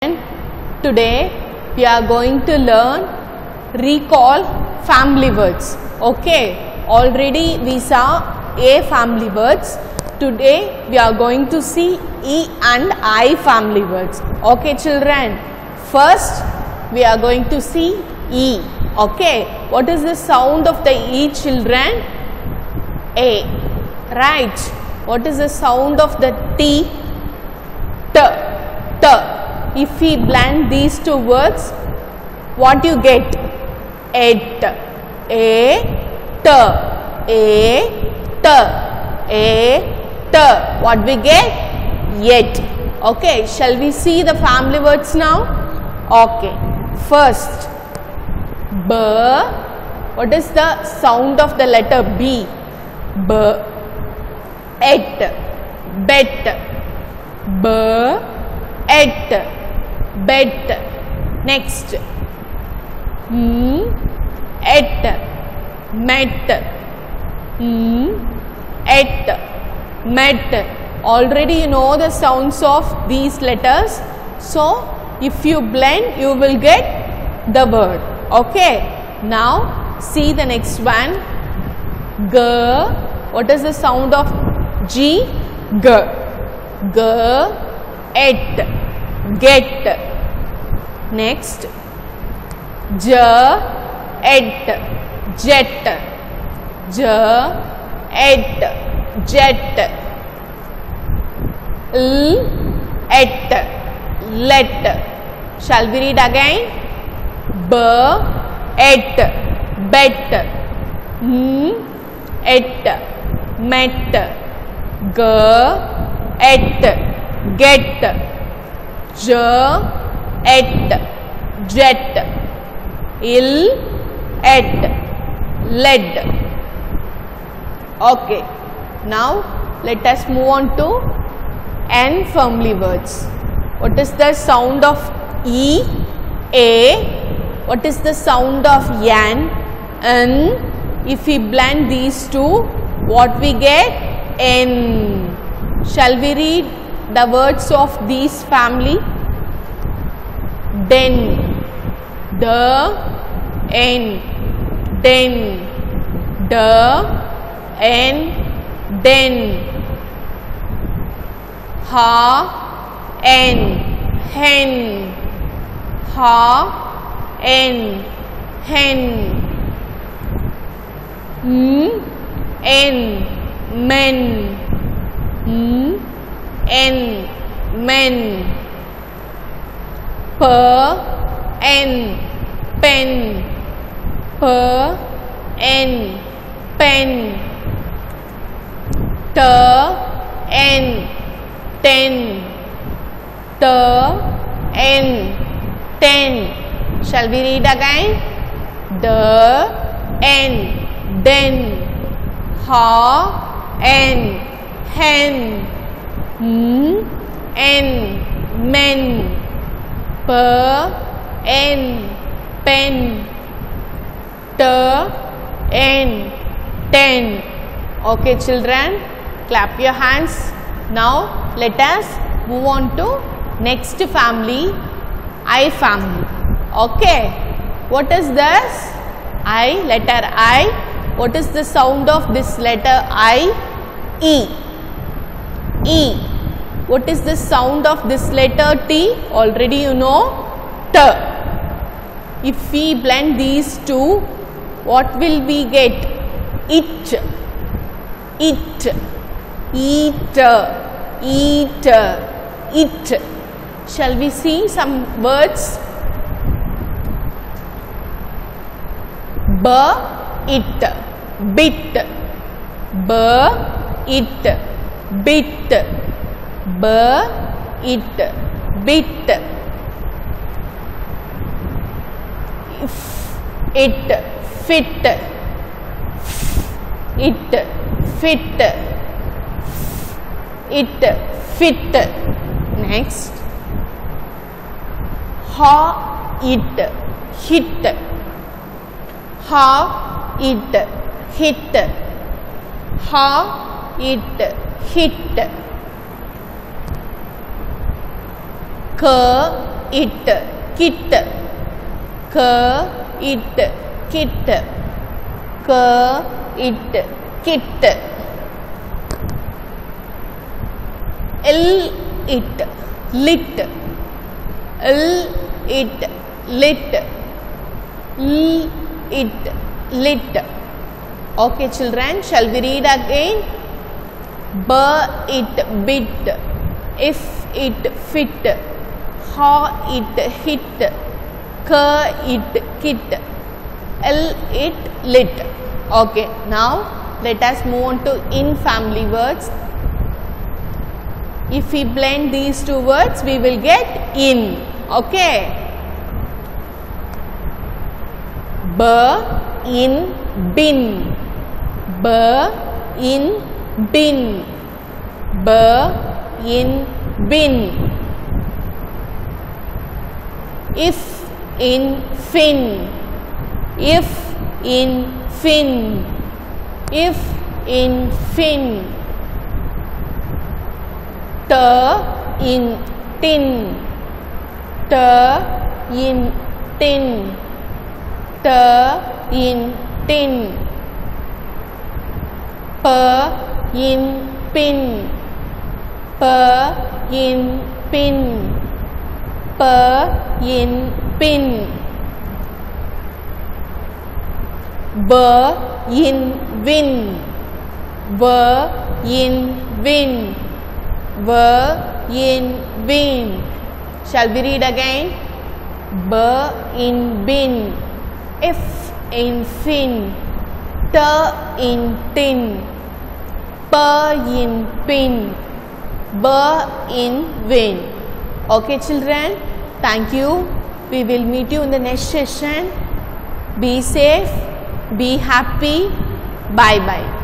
Today we are going to learn recall family words. Okay, already we saw A family words. Today we are going to see E and I family words. Okay children, first we are going to see E. Okay, what is the sound of the E children? A. Right. What is the sound of the T? T. T. If we blend these two words, what you get? Et. A. T. A. T. A. T. What we get? Yet. Okay. Shall we see the family words now? Okay. First, B. What is the sound of the letter B? B. Et. Bet. B. Et. Bet. Next. Et. Met. Et. Met. Already you know the sounds of these letters. So, if you blend, you will get the word. Okay. Now, see the next one. G. What is the sound of G? G. G. Et. Get. Next. J. Et. Jet. J. Et. Jet. L. Et. Let. Shall we read again? B. Et. Bet. Et. Met. G. Et. Get. J. Et. Jet. Il. Et. Led. Okay. Now let us move on to N family words. What is the sound of E? A. What is the sound of N? N. If we blend these two, what we get? N. Shall we read the words of these family? Den. The. N. Den. The. N. Den. Ha. N. Hen. Ha. N. Hen. En. Men. En. Men. Per. En. Pen. Per. En. Pen. Ter. En. Ten. Ter. En. Ten. Shall we read again? The. En. Den. Ha. En. Hen. En. Men. Per. En. Pen. Ter. En. Ten. Okay children, clap your hands. Now let us move on to next family, I family. Okay. What is this? I, letter I. What is the sound of this letter I? E. E. What is the sound of this letter T? Already you know. T. If we blend these two, what will we get? It. It. Eat. Eat. It. Shall we see some words? B. It. Bit. B. It. Bit. B. It. Bit. It. Fit. It. Fit. It. Fit. Next. Ha. It. Hit. Ha. It. Hit. Ha. It. Hit. K. it, kit. K, it, kit. K, it, kit. L, it, lit. L, it, lit. L, it, lit. Okay children, shall we read again? B, it, bit. If, it, fit. Ha, it, hit. K, it, kit. L, it, lit. Okay, now let us move on to in family words. If we blend these two words, we will get in. Okay. B, in, bin. B, in, bin. B, in, bin. If, in, fin. If, in, fin. If, in, fin. T, in, tin. T, in, tin. T, in, tin. P, in, pin. P, in, pin. P, in, pin. B, in, win. B, in, win. B, in, win. Shall we read again? B, in, bin. F, in, fin. T, in, tin. P, in, pin. B, in, win. Okay children, thank you. We will meet you in the next session. Be safe, be happy. Bye bye.